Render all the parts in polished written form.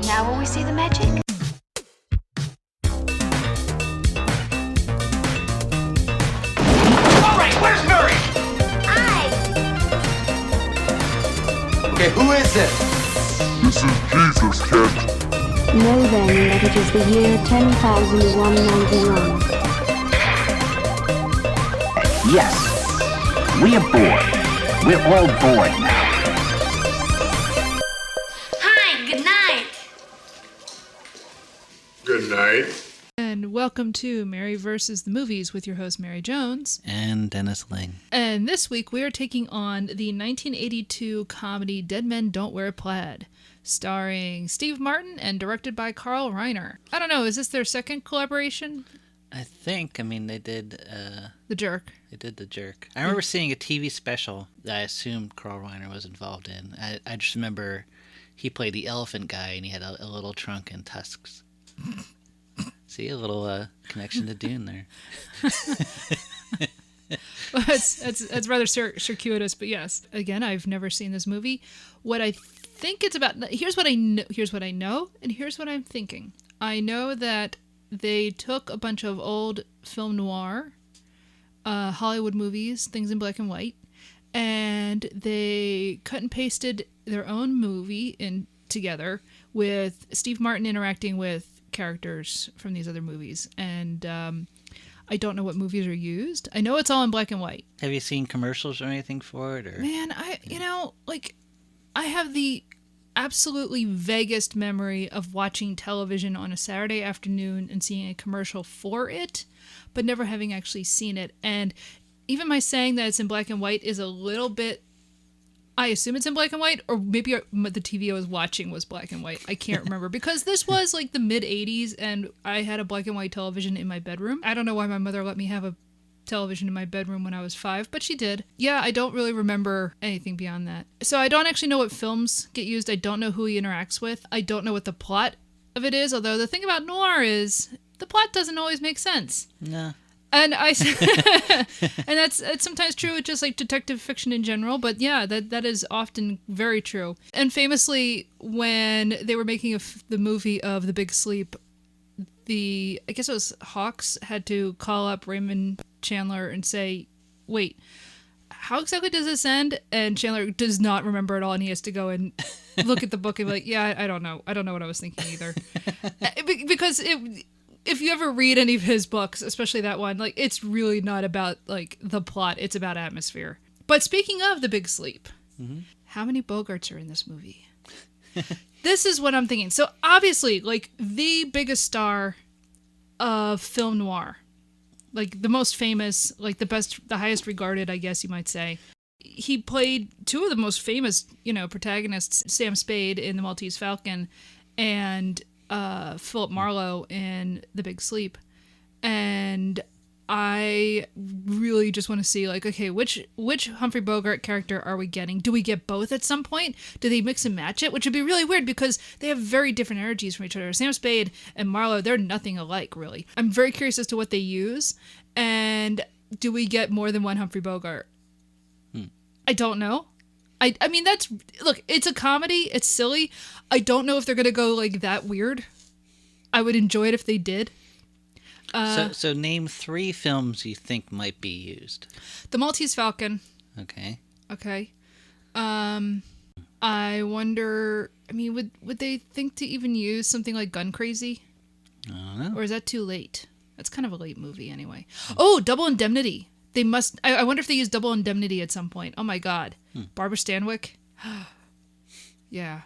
Now will we see the magic? All right, where's Murray? Okay, who is it? This is Jesus, kid. Know then that it is the year 10,191. Yes, we are bored. We're all bored now. Hi, good night. Good night. And welcome to Mary vs. the Movies with your host, Mary Jones. And Dennis Ling. And this week we are taking on the 1982 comedy Dead Men Don't Wear Plaid, starring Steve Martin and directed by Carl Reiner. I don't know, is this their second collaboration? I think, they did... The Jerk. They did The Jerk. I remember seeing a TV special that I assumed Carl Reiner was involved in. I just remember he played the elephant guy and he had a little trunk and tusks. See, a little connection to Dune there. Well, that's rather circuitous, but yes. Again, I've never seen this movie. What I think it's about... Here's what I know, and here's what I'm thinking. I know that they took a bunch of old film noir, Hollywood movies, things in black and white, and they cut and pasted their own movie in together with Steve Martin interacting with characters from these other movies. And I don't know what movies are used. I know it's all in black and white. Have you seen commercials or anything for it? Or? Man, I have the absolutely vaguest memory of watching television on a Saturday afternoon and seeing a commercial for it, but never having actually seen it. And even my saying that it's in black and white is a little bit... I assume it's in black and white, or maybe the TV I was watching was black and white. I can't remember, because this was like the mid-'80s, and I had a black and white television in my bedroom. I don't know why my mother let me have a television in my bedroom when I was 5, but she did. Yeah, I don't really remember anything beyond that. So I don't actually know what films get used. I don't know who he interacts with. I don't know what the plot of it is, although the thing about noir is the plot doesn't always make sense. No. And and that's sometimes true with just like detective fiction in general, but yeah, that is often very true. And famously, when they were making the movie of The Big Sleep, I guess it was Hawks had to call up Raymond Chandler and say, wait, how exactly does this end? And Chandler does not remember at all, and he has to go and look at the book and be like, yeah, I don't know what I was thinking either. Because if you ever read any of his books, especially that one, like, it's really not about like the plot, it's about atmosphere. But speaking of The Big Sleep, how many Bogarts are in this movie? This is what I'm thinking. So obviously, like, the biggest star of film noir, like the most famous, like the highest regarded, I guess you might say. He played two of the most famous, protagonists, Sam Spade in The Maltese Falcon and Philip Marlowe in The Big Sleep. And I really just want to see, like, okay, which Humphrey Bogart character are we getting? Do we get both at some point? Do they mix and match it? Which would be really weird because they have very different energies from each other. Sam Spade and Marlowe, they're nothing alike, really. I'm very curious as to what they use. And do we get more than one Humphrey Bogart? I don't know. I mean, look, it's a comedy. It's silly. I don't know if they're going to go, like, that weird. I would enjoy it if they did. So name 3 films you think might be used. The Maltese Falcon. Okay. I wonder, I mean, would they think to even use something like Gun Crazy? I don't know. Or is that too late? That's kind of a late movie anyway. Oh, Double Indemnity. They must, I wonder if they use Double Indemnity at some point. Oh my God. Barbara Stanwyck. Yeah.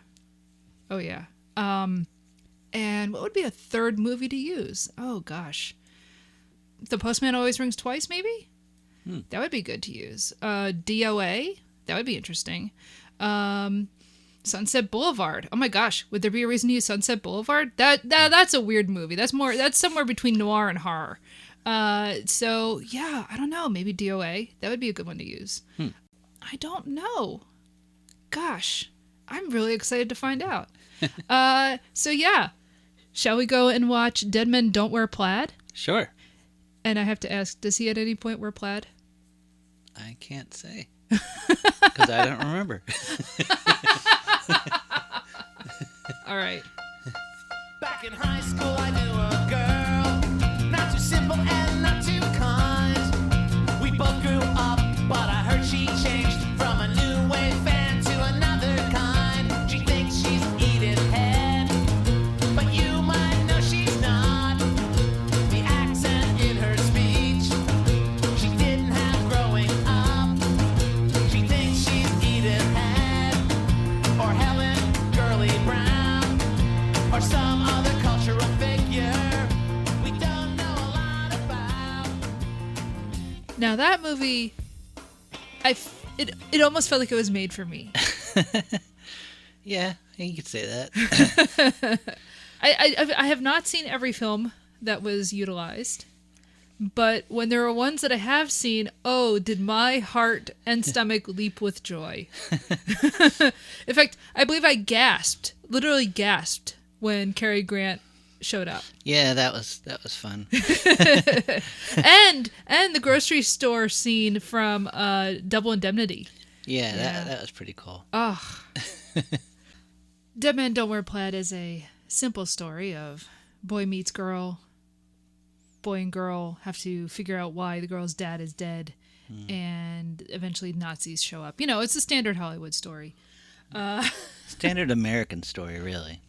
Oh yeah. And what would be a third movie to use? Oh gosh. The Postman Always Rings Twice, maybe? That would be good to use. DOA? That would be interesting. Sunset Boulevard. Oh my gosh. Would there be a reason to use Sunset Boulevard? That's a weird movie. That's somewhere between noir and horror. So yeah, I don't know. Maybe DOA. That would be a good one to use. I don't know. Gosh, I'm really excited to find out. So yeah, shall we go and watch Dead Men Don't Wear Plaid? Sure. And I have to ask, does he at any point wear plaid? I can't say. Because I don't remember. All right. Back in high school, I knew a girl, not too simple and not too kind. We both grew up, but I heard she changed from a new wave fan to another kind. She thinks she's eating head, but you might know she's not. The accent in her speech, she didn't have growing up. She thinks she's eating head, or Helen Gurley Brown, or some other cultural figure we don't know a lot about. Now that movie, it almost felt like it was made for me. Yeah, you could say that. I have not seen every film that was utilized, but when there are ones that I have seen, oh, did my heart and stomach leap with joy. In fact, I believe I literally gasped when Cary Grant showed up. Yeah, that was fun. And the grocery store scene from Double Indemnity. Yeah, that was pretty cool. Oh. Dead Men Don't Wear Plaid is a simple story of boy meets girl. Boy and girl have to figure out why the girl's dad is dead. And eventually Nazis show up. You know, it's a standard Hollywood story. Standard American story, really.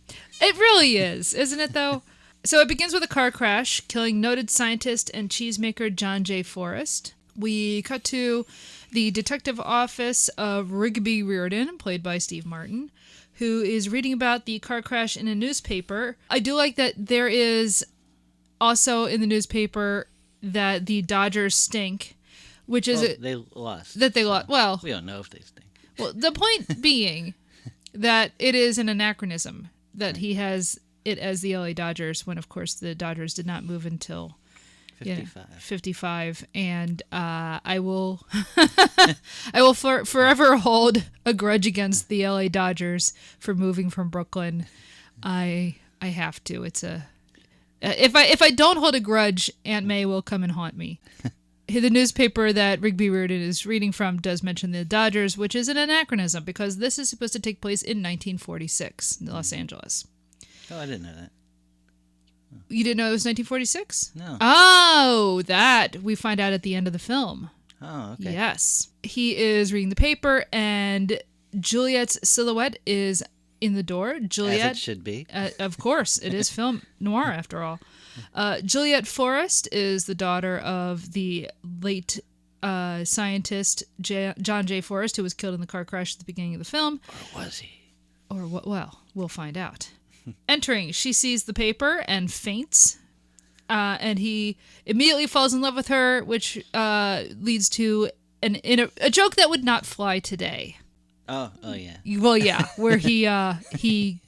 It really is, isn't it, though? So it begins with a car crash, killing noted scientist and cheesemaker John J. Forrest. We cut to the detective office of Rigby Riordan, played by Steve Martin, who is reading about the car crash in a newspaper. I do like that there is also in the newspaper that the Dodgers stink, which is... Well, they lost. That they lost. Well... We don't know if they stink. Well, the point being that it is an anachronism that he has it as the LA Dodgers when, of course, the Dodgers did not move until 55. And I will forever hold a grudge against the LA Dodgers for moving from Brooklyn. I have to. It's a if I don't hold a grudge, Aunt May will come and haunt me. The newspaper that Rigby Riordan is reading from does mention the Dodgers, which is an anachronism because this is supposed to take place in 1946 in Los Angeles. Oh, I didn't know that. You didn't know it was 1946? No. Oh, that we find out at the end of the film. Oh, okay. Yes. He is reading the paper, and Juliet's silhouette is in the door. Juliet, as it should be. Of course, it is film noir after all. Juliet Forrest is the daughter of the late scientist John J. Forrest, who was killed in the car crash at the beginning of the film. Or was he? Or what? Well, we'll find out. Entering, she sees the paper and faints. And he immediately falls in love with her, which leads to a joke that would not fly today. Oh yeah. Well, yeah, where he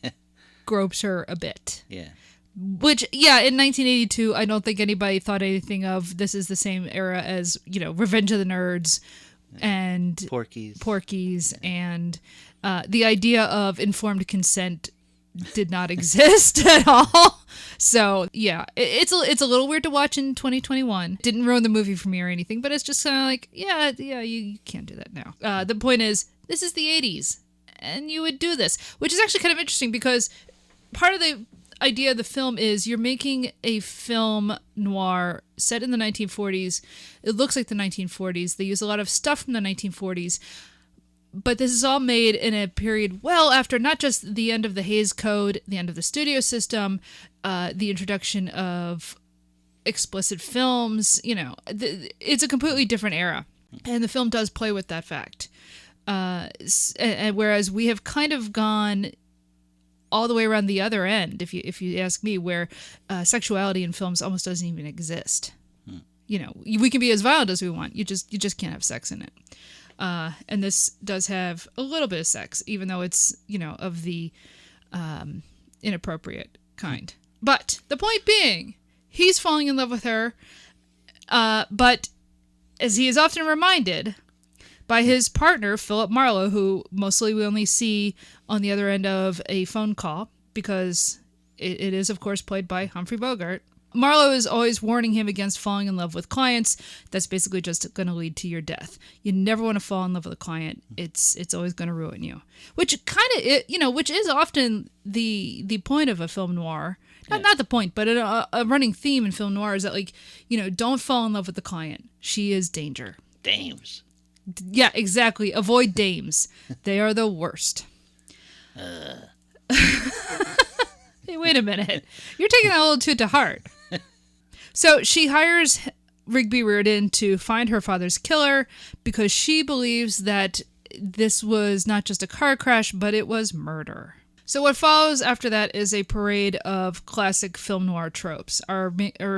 gropes her a bit. Yeah. Which, yeah, in 1982, I don't think anybody thought anything of. This is the same era as, Revenge of the Nerds and Porky's, and the idea of informed consent did not exist at all. So, yeah, it's a little weird to watch in 2021. Didn't ruin the movie for me or anything, but it's just kind of like, yeah, you can't do that now. The point is, this is the 80s, and you would do this, which is actually kind of interesting because part of the idea of the film is you're making a film noir set in the 1940s. It looks like the 1940s. They use a lot of stuff from the 1940s, but this is all made in a period well after not just the end of the Hays Code, the end of the studio system, the introduction of explicit films. It's a completely different era, and the film does play with that fact. And whereas we have kind of gone all the way around the other end, if you ask me, where sexuality in films almost doesn't even exist. We can be as violent as we want. You just can't have sex in it. And this does have a little bit of sex, even though it's of the inappropriate kind. But the point being, he's falling in love with her, but as he is often reminded by his partner, Philip Marlowe, who mostly we only see on the other end of a phone call, because it is, of course, played by Humphrey Bogart. Marlowe is always warning him against falling in love with clients. That's basically just going to lead to your death. You never want to fall in love with a client. It's always going to ruin you. Which which is often the point of a film noir. Not the point, but a running theme in film noir is that, like, don't fall in love with the client. She is danger. Dames. Yeah, exactly. Avoid dames. They are the worst. Hey, wait a minute. You're taking that a little too to heart. So she hires Rigby Riordan to find her father's killer because she believes that this was not just a car crash, but it was murder. So what follows after that is a parade of classic film noir tropes. Our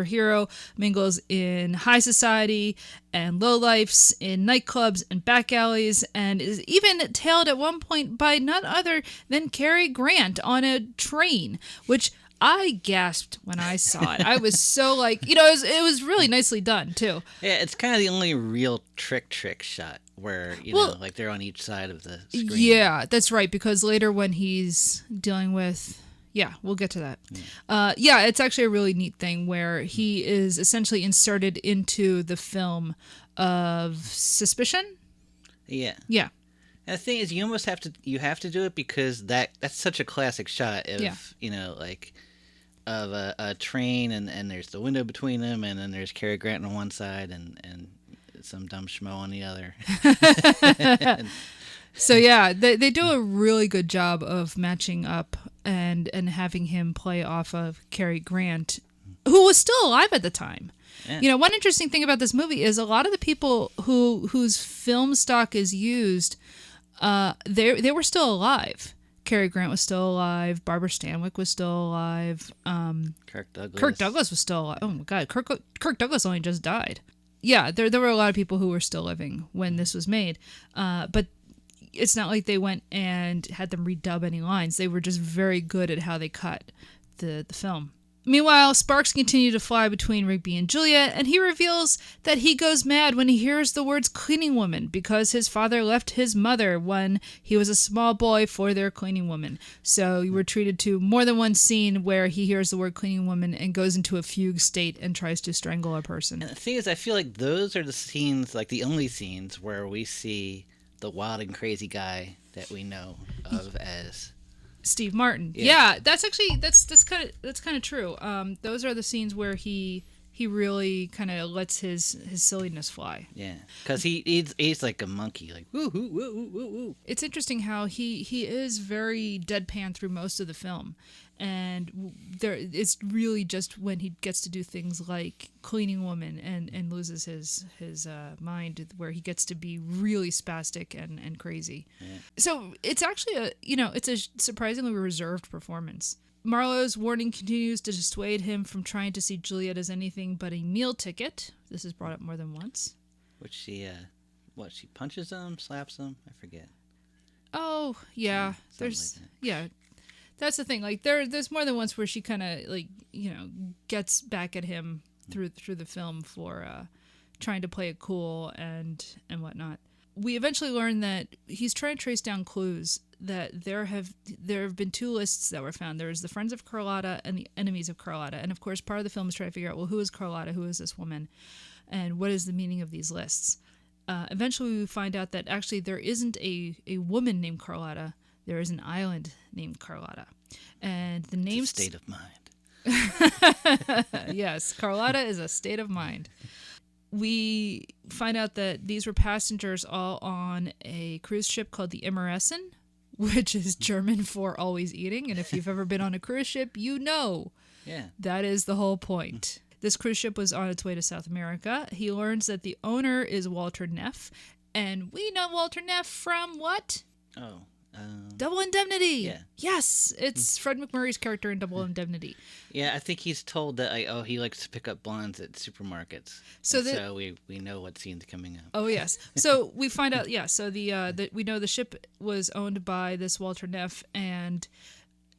hero mingles in high society and lowlifes, in nightclubs and back alleys, and is even tailed at one point by none other than Cary Grant on a train, which I gasped when I saw it. I was so like, it was really nicely done too. Yeah, it's kind of the only real trick shot where, like they're on each side of the screen. Yeah, that's right, because later when he's dealing with... Yeah, we'll get to that. It's actually a really neat thing where he is essentially inserted into the film of suspicion. Yeah. Yeah. And the thing is, you almost have to do it because that's such a classic shot of, of a train and there's the window between them and then there's Cary Grant on one side and some dumb schmo on the other. So yeah, they do a really good job of matching up and having him play off of Cary Grant, who was still alive at the time. Yeah. One interesting thing about this movie is a lot of the people whose film stock is used, they were still alive. Cary Grant was still alive. Barbara Stanwyck was still alive. Kirk Douglas was still alive. Oh my God, Kirk Douglas only just died. Yeah, there were a lot of people who were still living when this was made, but it's not like they went and had them redub any lines. They were just very good at how they cut the film. Meanwhile, sparks continue to fly between Rigby and Julia, and he reveals that he goes mad when he hears the words cleaning woman because his father left his mother when he was a small boy for their cleaning woman. So you were treated to more than one scene where he hears the word cleaning woman and goes into a fugue state and tries to strangle a person. And the thing is, I feel like those are the scenes, like the only scenes where we see the wild and crazy guy that we know of as Steve Martin. Yeah, that's actually that's kind of true. Those are the scenes where he really kind of lets his silliness fly. Yeah, because he's like a monkey, like woo woo woo woo woo. It's interesting how he is very deadpan through most of the film, and it's really just when he gets to do things like cleaning woman and loses his mind, where he gets to be really spastic and crazy. Yeah. So it's actually it's a surprisingly reserved performance. Marlowe's warning continues to dissuade him from trying to see Juliet as anything but a meal ticket. This is brought up more than once. Which she punches him, slaps him, I forget. Oh yeah, there's That's the thing. Like there's more than once where she kind of gets back at him through the film for trying to play it cool and whatnot. We eventually learn that he's trying to trace down clues, that there have been two lists that were found. There's the Friends of Carlotta and the Enemies of Carlotta. And of course, part of the film is trying to figure out, well, who is Carlotta? Who is this woman? And what is the meaning of these lists? Eventually, we find out that actually there isn't a woman named Carlotta. There is an island named Carlotta. And the name's state of mind. Yes, Carlotta is a state of mind. We find out that these were passengers all on a cruise ship called the Immeressen, which is German for always eating. And if you've ever been on a cruise ship, that is the whole point. This cruise ship was on its way to South America. He learns that the owner is Walter Neff. And we know Walter Neff from what? Double Indemnity. Yeah. Yes, it's Fred MacMurray's character in Double Indemnity. Yeah, I think he's told that he likes to pick up blondes at supermarkets. So we know what scene's coming up. Oh yes. So we find out. Yeah. So we know the ship was owned by this Walter Neff, and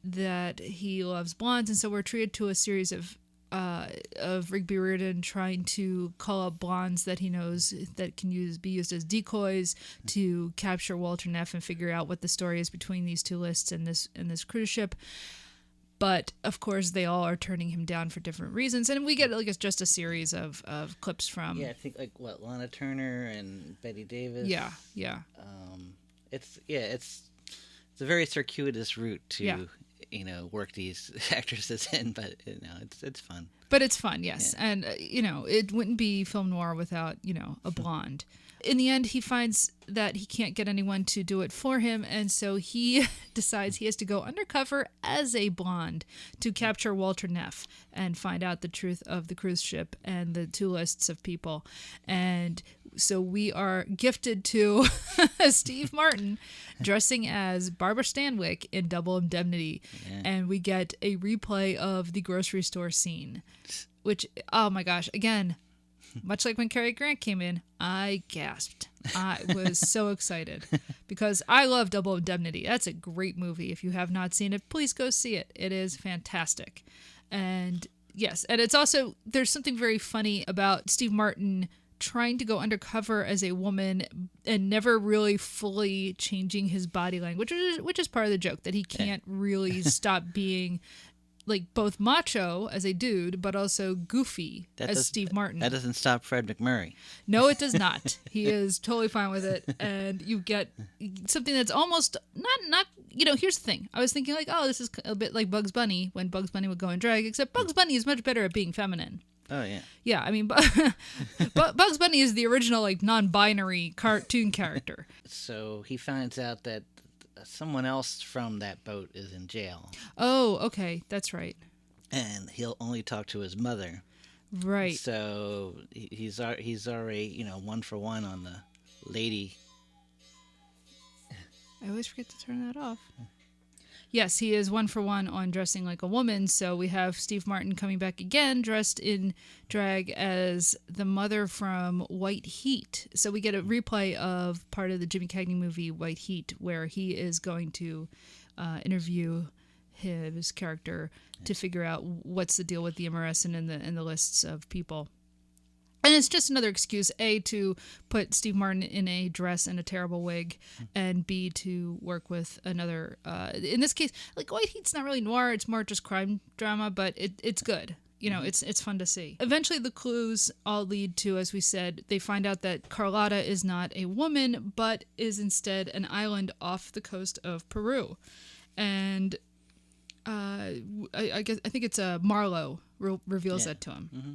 that he loves blondes, and so we're treated to a series of Rigby Riordan trying to call up blondes that he knows that can be used as decoys to capture Walter Neff and figure out what the story is between these two lists and this cruise ship. But of course, they all are turning him down for different reasons, and we get like it's just a series of clips from. Yeah, I think like Lana Turner and Betty Davis. Yeah, yeah. It's a very circuitous route to Yeah. work these actresses in, but it's fun. But it's fun, yes. Yeah. And, it wouldn't be film noir without, a blonde. In the end, he finds that he can't get anyone to do it for him, and so he decides he has to go undercover as a blonde to capture Walter Neff and find out the truth of the cruise ship and the two lists of people. And so we are gifted to Steve Martin dressing as Barbara Stanwyck in Double Indemnity, and we get a replay of the grocery store scene, which, oh my gosh, again, much like when Cary Grant came in, I gasped. I was so excited because I love Double Indemnity. That's a great movie. If you have not seen it, please go see it. It is fantastic. And yes, and it's also, there's something very funny about Steve Martin trying to go undercover as a woman and never really fully changing his body language, which is part of the joke, that he can't really stop being like both macho as a dude, but also goofy as Steve Martin. That doesn't stop Fred McMurray. No, it does not. He is totally fine with it. And you get something that's almost not, here's the thing. I was thinking like, oh, this is a bit like Bugs Bunny when Bugs Bunny would go in drag, except Bugs Bunny is much better at being feminine. Oh, yeah. Yeah, I mean, Bugs Bunny is the original like non-binary cartoon character. So he finds out that someone else from that boat is in jail. Oh, okay, that's right. And he'll only talk to his mother. Right. So he's already, 1 for 1 on the lady. I always forget to turn that off. Yes, he is 1 for 1 on dressing like a woman. So we have Steve Martin coming back again, dressed in drag as the mother from White Heat. So we get a replay of part of the Jimmy Cagney movie White Heat, where he is going to interview his character to figure out what's the deal with the MRS and the lists of people. And it's just another excuse, A, to put Steve Martin in a dress and a terrible wig, and B, to work with another, in this case, like White Heat's not really noir, it's more just crime drama, but it's good. It's fun to see. Eventually the clues all lead to, as we said, they find out that Carlotta is not a woman, but is instead an island off the coast of Peru. And I think it's Marlowe reveals that to him. Mm-hmm.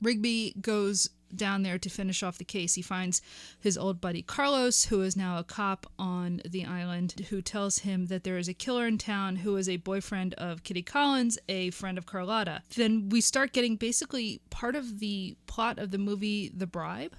Rigby goes down there to finish off the case. He finds his old buddy Carlos, who is now a cop on the island, who tells him that there is a killer in town who is a boyfriend of Kitty Collins, a friend of Carlotta. Then we start getting basically part of the plot of the movie The Bribe,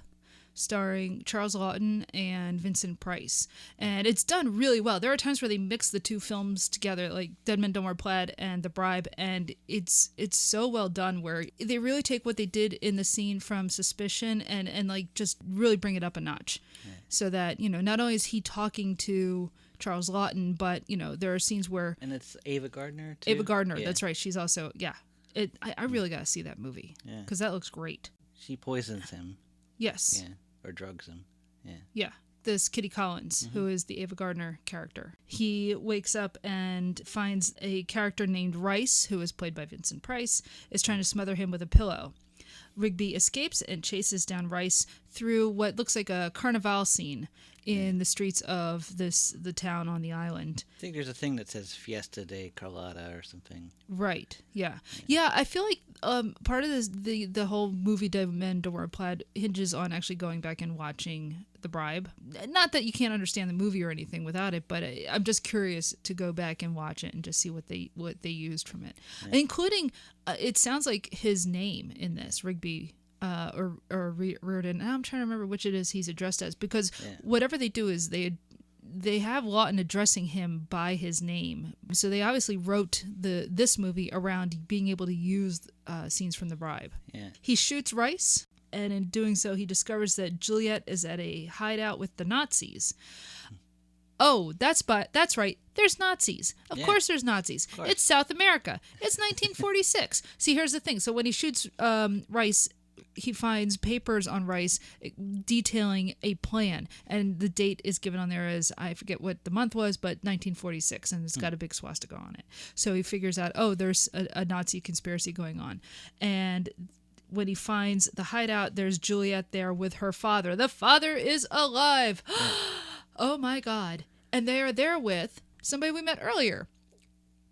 starring Charles Laughton and Vincent Price. And it's done really well. There are times where they mix the two films together, like Dead Men Don't Wear Plaid and The Bribe, and it's so well done where they really take what they did in the scene from Suspicion and like just really bring it up a notch. Yeah. So that, not only is he talking to Charles Laughton, but, there are scenes where... And it's Ava Gardner, too? Ava Gardner, yeah. That's right. She's also, yeah. I really got to see that movie because that looks great. She poisons him. Yes. Yeah, or drugs him. Yeah. Yeah. This Kitty Collins, who is the Ava Gardner character. He wakes up and finds a character named Rice, who is played by Vincent Price, is trying to smother him with a pillow. Rigby escapes and chases down Rice through what looks like a carnival scene in the streets of the town on the island. I think there's a thing that says Fiesta de Carlotta or something. Right. Yeah. Yeah. I feel like part of this, the whole movie Dead Men Don't Wear Plaid hinges on actually going back and watching The Bribe. Not that you can't understand the movie or anything without it, but I'm just curious to go back and watch it and just see what they used from it, including it sounds like his name in this, Rigby. Or Reardon. And I'm trying to remember which it is he's addressed as, because whatever they do is they have Laughton addressing him by his name. So they obviously wrote this movie around being able to use scenes from The Bribe. Yeah. He shoots Rice, and in doing so, he discovers that Juliet is at a hideout with the Nazis. Oh, that's right. There's Nazis. Of course there's Nazis. It's South America. It's 1946. See, here's the thing. So when he shoots Rice, he finds papers on Rice detailing a plan, and the date is given on there as, I forget what the month was, but 1946, and it's got a big swastika on it. So he figures out, oh, there's a Nazi conspiracy going on. And when he finds the hideout, there's Juliet there with her father. The father is alive. Oh my God. And they are there with somebody we met earlier.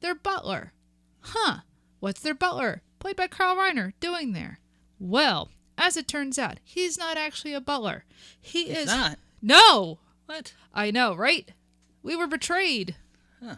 Their butler. Huh. What's their butler, played by Carl Reiner, doing there? Well, as it turns out, he's not actually a butler. He's not? No. What? I know, right? We were betrayed. Huh.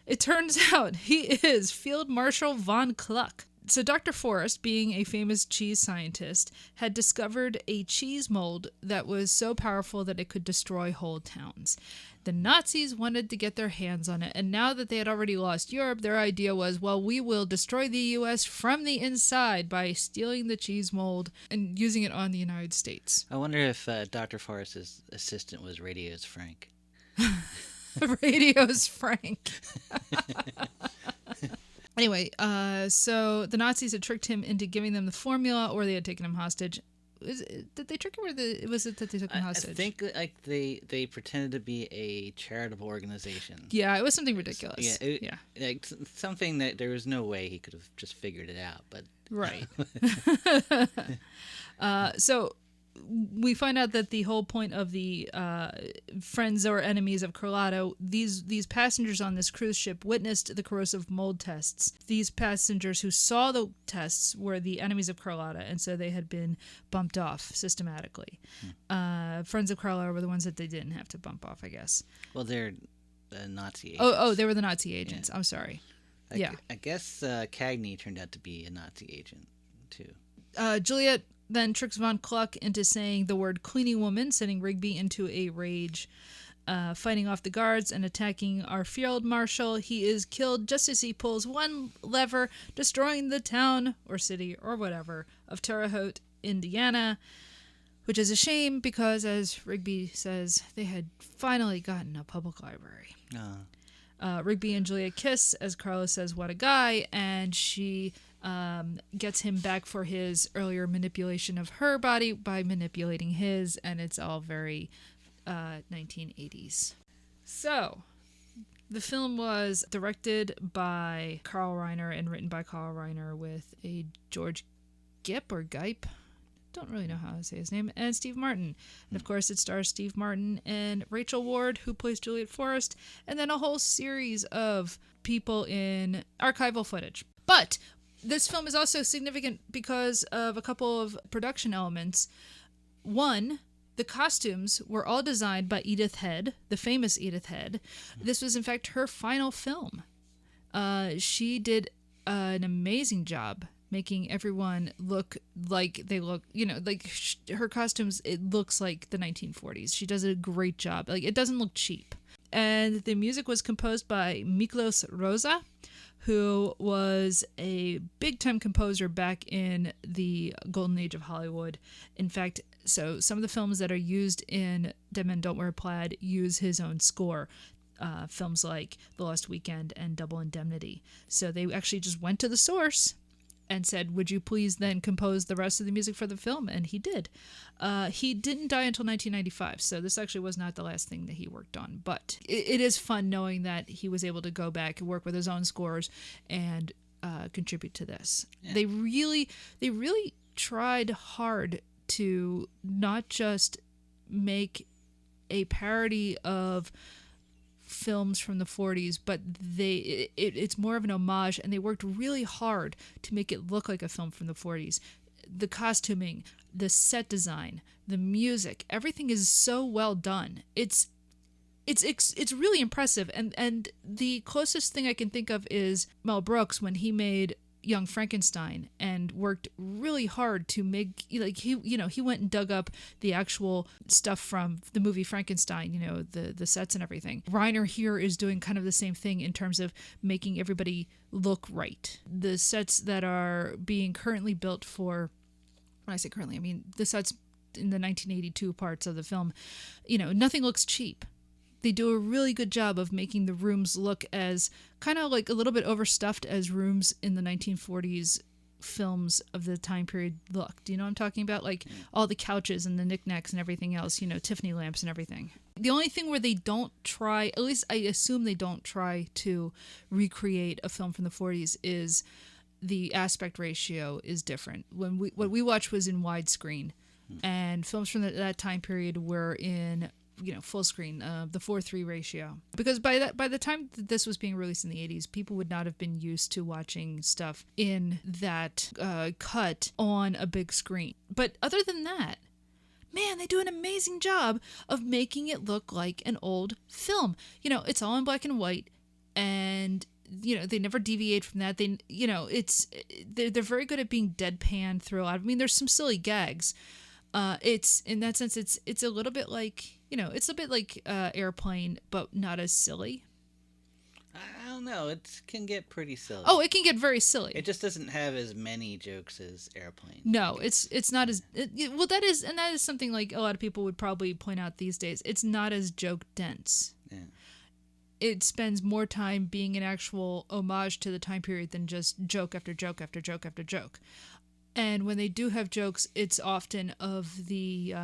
It turns out he is Field Marshal von Kluck. So Dr. Forrest, being a famous cheese scientist, had discovered a cheese mold that was so powerful that it could destroy whole towns. The Nazis wanted to get their hands on it, and now that they had already lost Europe, their idea was, well, we will destroy the U.S. from the inside by stealing the cheese mold and using it on the United States. I wonder if Dr. Forrest's assistant was Radio's Frank. Radio's Frank. Anyway, so the Nazis had tricked him into giving them the formula, or they had taken him hostage. Did they trick him, or was it that they took him hostage? I think like they pretended to be a charitable organization. Yeah, it was something ridiculous. Yeah, like something that there was no way he could have just figured it out. But right. So we find out that the whole point of the friends or enemies of Carlotta, these passengers on this cruise ship witnessed the corrosive mold tests. These passengers who saw the tests were the enemies of Carlotta, and so they had been bumped off systematically. Friends of Carlotta were the ones that they didn't have to bump off, I guess. Well, they're Nazi agents. Oh, they were the Nazi agents. Yeah. I'm sorry. I guess Cagney turned out to be a Nazi agent, too. Juliet then tricks von Kluck into saying the word cleaning woman, sending Rigby into a rage, fighting off the guards and attacking our field marshal. He is killed just as he pulls one lever, destroying the town or city or whatever of Terre Haute, Indiana, which is a shame because, as Rigby says, they had finally gotten a public library. Rigby and Juliet kiss as Carlos says, "What a guy," and she gets him back for his earlier manipulation of her body by manipulating his, and it's all very 1980s. So, the film was directed by Carl Reiner and written by Carl Reiner with a George Gipp or Gipe, don't really know how to say his name, and Steve Martin. And of course it stars Steve Martin and Rachel Ward, who plays Juliet Forrest, and then a whole series of people in archival footage. But this film is also significant because of a couple of production elements. One, the costumes were all designed by Edith Head, the famous Edith Head. This was, in fact, her final film. She did an amazing job making everyone look like they look, like her costumes, it looks like the 1940s. She does a great job. Like, it doesn't look cheap. And the music was composed by Miklos Rosa, who was a big-time composer back in the golden age of Hollywood. In fact, so some of the films that are used in Dead Men Don't Wear Plaid use his own score. Films like The Lost Weekend and Double Indemnity. So they actually just went to the source and said, would you please then compose the rest of the music for the film? And he did. He didn't die until 1995, so this actually was not the last thing that he worked on. But it is fun knowing that he was able to go back and work with his own scores and contribute to this. Yeah. They really tried hard to not just make a parody of films from the 40s, but it's more of an homage, and they worked really hard to make it look like a film from the 40s. The costuming, the set design, the music, everything is so well done. It's really impressive, and the closest thing I can think of is Mel Brooks when he made Young Frankenstein and worked really hard to make, like, he went and dug up the actual stuff from the movie Frankenstein, the sets and everything. Reiner here is doing kind of the same thing in terms of making everybody look right. The sets that are being currently built for, when I say currently, I mean the sets in the 1982 parts of the film, nothing looks cheap. They do a really good job of making the rooms look as kind of like a little bit overstuffed as rooms in the 1940s films of the time period look. Do you know what I'm talking about? Like all the couches and the knickknacks and everything else, Tiffany lamps and everything. The only thing where they don't try, at least I assume they don't try to recreate a film from the 40s, is the aspect ratio is different. What we watched was in widescreen, and films from that time period were in full screen, the 4:3 ratio. Because by the time that this was being released in the 80s, people would not have been used to watching stuff in that cut on a big screen. But other than that, man, they do an amazing job of making it look like an old film. It's all in black and white, and they never deviate from that. They're very good at being deadpan throughout. I mean, there's some silly gags. It's in that sense, it's a little bit like it's a bit like Airplane, but not as silly. I don't know. It can get pretty silly. Oh, it can get very silly. It just doesn't have as many jokes as Airplane. No, it's not as well. That is something like a lot of people would probably point out these days. It's not as joke dense. Yeah. It spends more time being an actual homage to the time period than just joke after joke after joke after joke. And when they do have jokes, it's often of the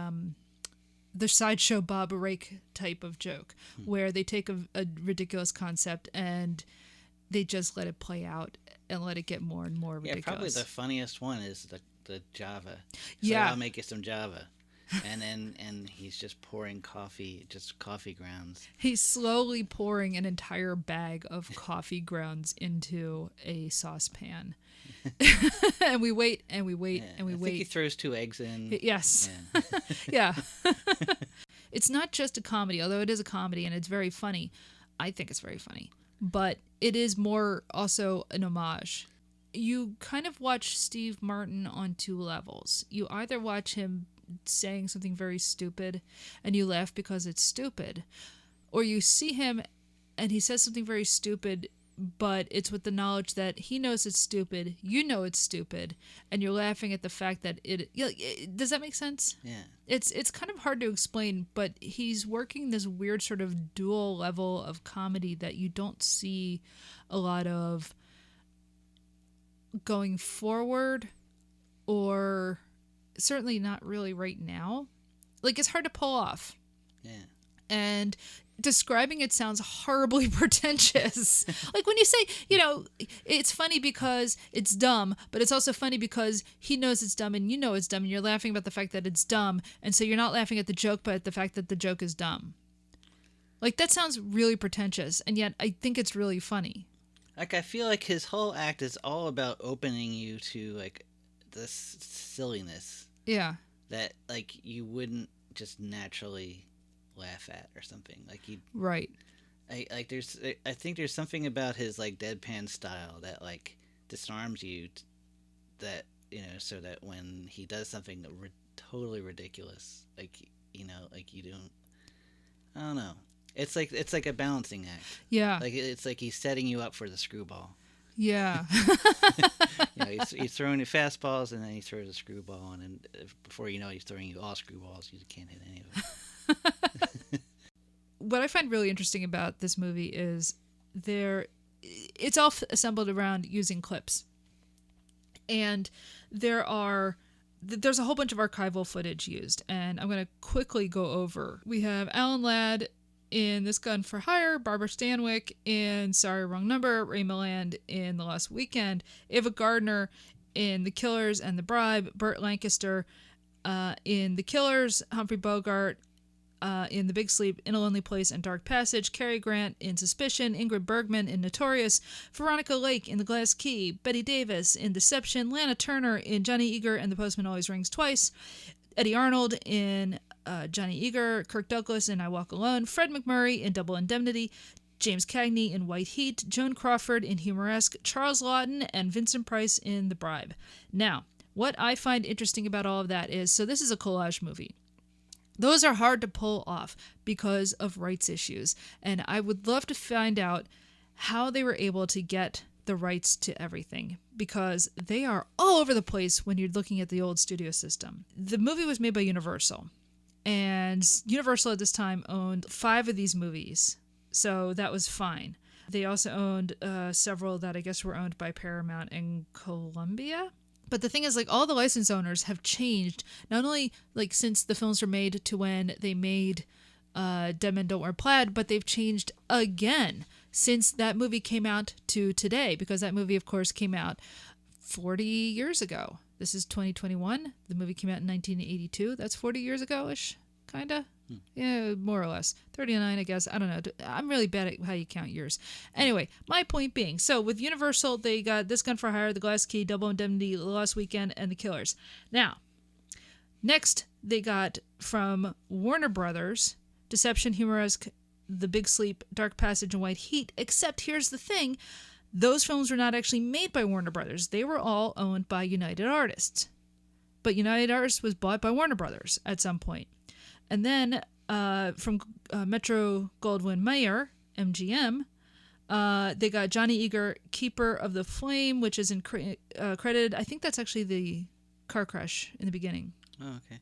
sideshow Bob Rake type of joke, where they take a ridiculous concept and they just let it play out and let it get more and more ridiculous. Yeah, probably the funniest one is the Java. So Yeah. I'll make you some Java. And he's just pouring coffee grounds. He's slowly pouring an entire bag of coffee grounds into a saucepan. And we wait and we wait and we I wait. think he throws 2 eggs in. Yes. Yeah. Yeah. It's not just a comedy, although it is a comedy and it's very funny. I think it's very funny. But it is more also an homage. You kind of watch Steve Martin on 2 levels. You either watch him saying something very stupid and you laugh because it's stupid, or you see him and he says something very stupid, but it's with the knowledge that he knows it's stupid, you know it's stupid, and you're laughing at the fact that does that make sense? Yeah. It's kind of hard to explain, but he's working this weird sort of dual level of comedy that you don't see a lot of going forward, or certainly not really right now. Like, it's hard to pull off. Yeah. And describing it sounds horribly pretentious. Like when you say, it's funny because it's dumb, but it's also funny because he knows it's dumb and you know it's dumb, and you're laughing about the fact that it's dumb, and so you're not laughing at the joke, but at the fact that the joke is dumb. Like, that sounds really pretentious, and yet I think it's really funny. Like, I feel like his whole act is all about opening you to, like, this silliness. Yeah. That, like, you wouldn't just naturally laugh at or something. Like, you... Right. I think there's something about his, like, deadpan style that, like, disarms you that, so that when he does something totally ridiculous, like, like you don't... I don't know. It's like a balancing act. Yeah. Like, it's like he's setting you up for the screwball. Yeah. He's throwing you fastballs, and then he throws a screwball, and then before you know it, he's throwing you all screwballs. You can't hit any of them. What I find really interesting about this movie is it's all assembled around using clips. And there's a whole bunch of archival footage used, and I'm going to quickly go over. We have Alan Ladd in This Gun for Hire, Barbara Stanwyck in Sorry Wrong Number, Ray Milland in The Lost Weekend, Ava Gardner in The Killers and The Bribe, Burt Lancaster in The Killers, Humphrey Bogart in The Big Sleep, In a Lonely Place and Dark Passage, Cary Grant in Suspicion, Ingrid Bergman in Notorious, Veronica Lake in The Glass Key, Bette Davis in Deception, Lana Turner in Johnny Eager and The Postman Always Rings Twice, Eddie Arnold in Johnny Eager, Kirk Douglas in I Walk Alone, Fred McMurray in Double Indemnity, James Cagney in White Heat, Joan Crawford in Humoresque, Charles Lawton and Vincent Price in The Bribe. Now, what I find interesting about all of that is, so this is a collage movie. Those are hard to pull off because of rights issues, and I would love to find out how they were able to get the rights to everything, because they are all over the place when you're looking at the old studio system. The movie was made by Universal, and Universal at this time owned 5 of these movies, so that was fine. They also owned several that I guess were owned by Paramount and Columbia. But the thing is, like, all the license owners have changed, not only like since the films were made to when they made Dead Men Don't Wear Plaid, but they've changed again since that movie came out to today, because that movie, of course, came out 40 years ago. This is 2021. The movie came out in 1982. That's 40 years ago-ish, kind of. Yeah, more or less. 39, I guess. I don't know. I'm really bad at how you count years. Anyway, my point being, so with Universal, they got This Gun for Hire, The Glass Key, Double Indemnity, The Lost Weekend, and The Killers. Now, next, they got from Warner Brothers, Deception, Humoresque, The Big Sleep, Dark Passage, and White Heat, except here's the thing. Those films were not actually made by Warner Brothers. They were all owned by United Artists. But United Artists was bought by Warner Brothers at some point. And then from Metro-Goldwyn-Mayer, MGM, they got Johnny Eager, Keeper of the Flame, which is credited. I think that's actually the car crash in the beginning. Oh, okay.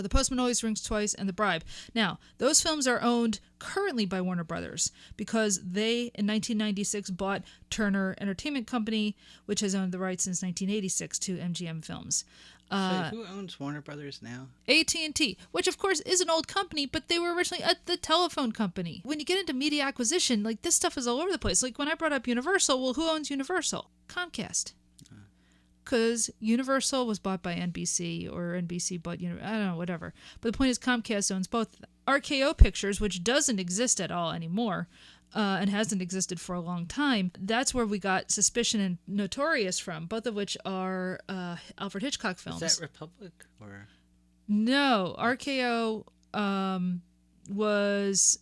The Postman Always Rings Twice, and The Bribe. Now, those films are owned currently by Warner Brothers because they, in 1996, bought Turner Entertainment Company, which has owned the rights since 1986 to MGM Films. So who owns Warner Brothers now? AT&T, which of course is an old company, but they were originally the telephone company. When you get into media acquisition, like this stuff is all over the place. Like when I brought up Universal, well, who owns Universal? Comcast. Because Universal was bought by NBC, or NBC bought, I don't know, whatever. But the point is Comcast owns both. RKO Pictures, which doesn't exist at all anymore, and hasn't existed for a long time, that's where we got Suspicion and Notorious from, both of which are Alfred Hitchcock films. Is that Republic or? No, RKO was...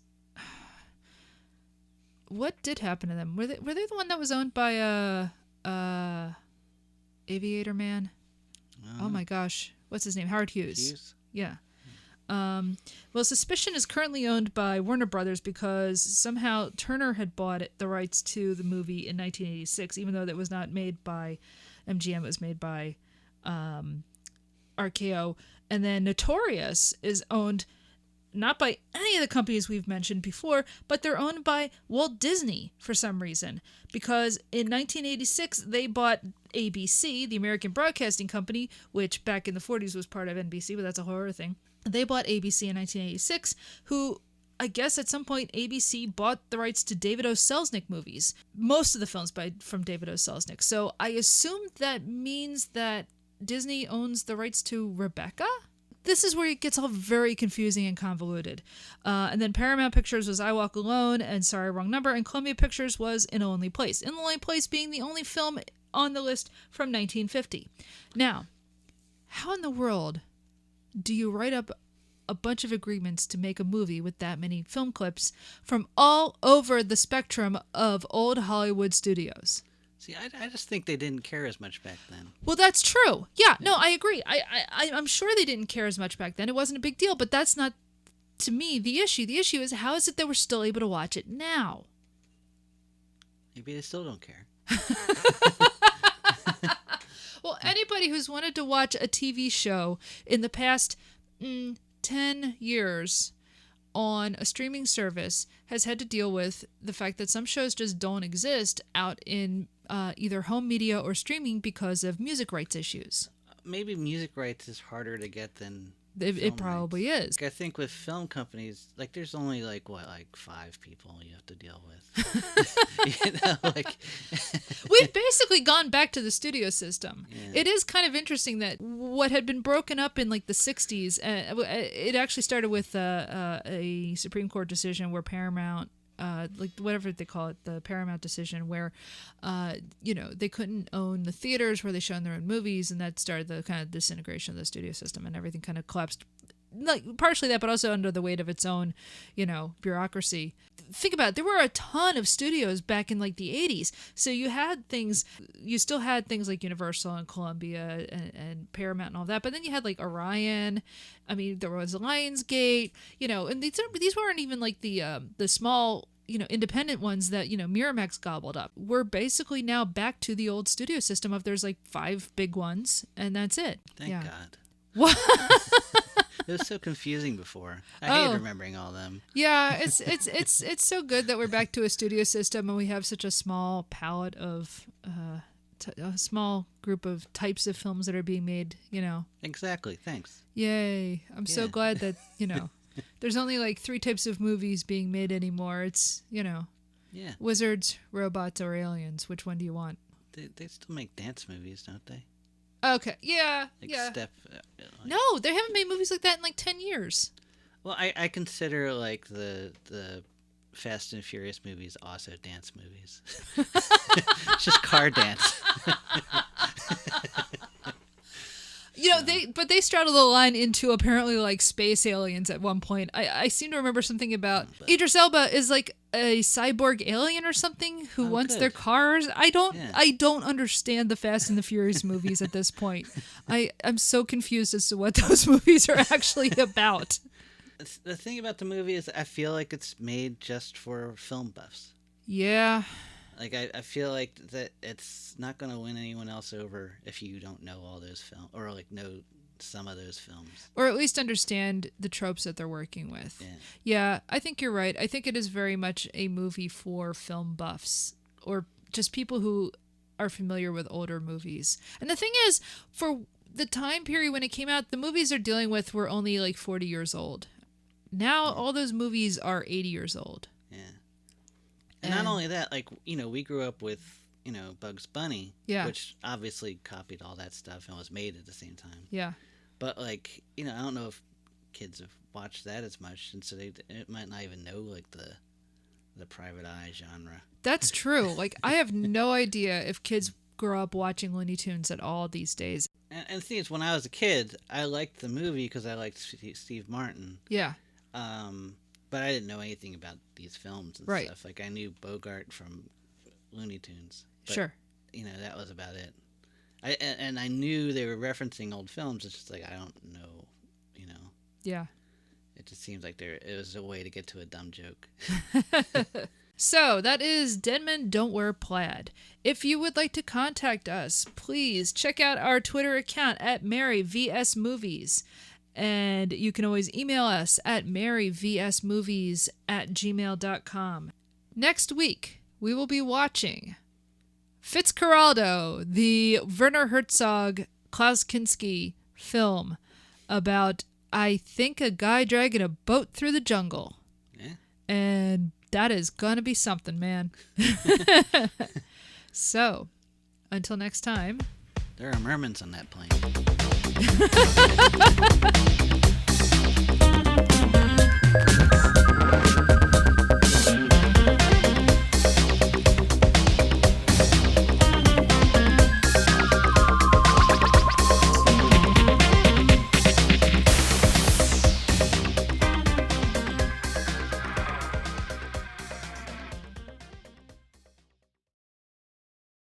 What did happen to them? Were they the one that was owned by Aviator Man? Oh my gosh. What's his name? Howard Hughes. Yeah. Well, Suspicion is currently owned by Warner Brothers because somehow Turner had bought the rights to the movie in 1986, even though that was not made by MGM. It was made by RKO. And then Notorious is owned not by any of the companies we've mentioned before, but they're owned by Walt Disney for some reason. Because in 1986, they bought ABC, the American Broadcasting Company, which back in the 40s was part of NBC, but that's a whole other thing. They bought ABC in 1986, who, I guess at some point, ABC bought the rights to David O. Selznick movies. Most of the films from David O. Selznick. So I assume that means that Disney owns the rights to Rebecca? This is where it gets all very confusing and convoluted. And then Paramount Pictures was I Walk Alone and Sorry, Wrong Number, and Columbia Pictures was In a Lonely Place. In a Lonely Place being the only film on the list from 1950. Now, how in the world do you write up a bunch of agreements to make a movie with that many film clips from all over the spectrum of old Hollywood studios? See, I just think they didn't care as much back then. Well, that's true. Yeah, no, I agree. I'm sure they didn't care as much back then. It wasn't a big deal, but that's not, to me, the issue. The issue is, how is it that we're still able to watch it now? Maybe they still don't care. Well, anybody who's wanted to watch a TV show in the past 10 years on a streaming service has had to deal with the fact that some shows just don't exist out in either home media or streaming because of music rights issues. Maybe music rights is harder to get than It probably is. I think with film companies, like there's only like 5 people you have to deal with. We've basically gone back to the studio system. Yeah. It is kind of interesting that what had been broken up in like the 60s, it actually started with a Supreme Court decision where Paramount, like whatever they call it, the Paramount decision, where they couldn't own the theaters where they showed their own movies, and that started the kind of disintegration of the studio system, and everything kind of collapsed. Like partially that, but also under the weight of its own, bureaucracy. Think about it. There were a ton of studios back in like the 80s. So you still had things like Universal and Columbia and Paramount and all that. But then you had like Orion. I mean, there was Lionsgate, and these weren't even like the small, independent ones that, Miramax gobbled up. We're basically now back to the old studio system of there's like 5 big ones and that's it. Thank God. What? It was so confusing before. I hate remembering all them. Yeah, it's so good that we're back to a studio system and we have such a small palette of a small group of types of films that are being made, Exactly. Thanks. Yay. I'm so Yeah. glad that, there's only like 3 types of movies being made anymore. It's, Yeah. wizards, robots, or aliens. Which one do you want? They still make dance movies, don't they? Okay. Yeah. Like yeah. like- No, they haven't made movies like that in like 10 years. Well, I consider like the Fast and Furious movies also dance movies. It's just car dance. They straddle the line into apparently like space aliens at one point. I seem to remember something about Idris Elba is like a cyborg alien or something who wants their good. cars. I Yeah. don't understand the Fast and the Furious movies at this point. I'm so confused as to what those movies are actually about. The thing about the movie is I feel like it's made just for film buffs. Yeah. Like I feel like that it's not going to win anyone else over if you don't know all those films or like know some of those films. Or at least understand the tropes that they're working with. Yeah, I think you're right. I think it is very much a movie for film buffs or just people who are familiar with older movies. And the thing is, for the time period when it came out, the movies they're dealing with were only like 40 years old. Now all those movies are 80 years old. Yeah. And not only that, like, we grew up with, Bugs Bunny, Yeah. which obviously copied all that stuff and was made at the same time. Yeah. But, like, I don't know if kids have watched that as much, and so it might not even know, like, the Private Eye genre. That's true. Like, I have no idea if kids grow up watching Looney Tunes at all these days. And the thing is, when I was a kid, I liked the movie because I liked Steve Martin. Yeah. But I didn't know anything about these films and Right. stuff. Like, I knew Bogart from Looney Tunes. But, Sure. That was about it. And I knew they were referencing old films. It's just like, I don't know, Yeah. It just seems like it was a way to get to a dumb joke. So that is Dead Men Don't Wear Plaid. If you would like to contact us, please check out our Twitter account at MaryVSMovies. And you can always email us at maryvsmovies@gmail.com. Next week, we will be watching Fitzcarraldo, the Werner Herzog Klaus Kinski film about, I think, a guy dragging a boat through the jungle. Yeah. And that is gonna be something, man. So, until next time. There are mermaids on that plane.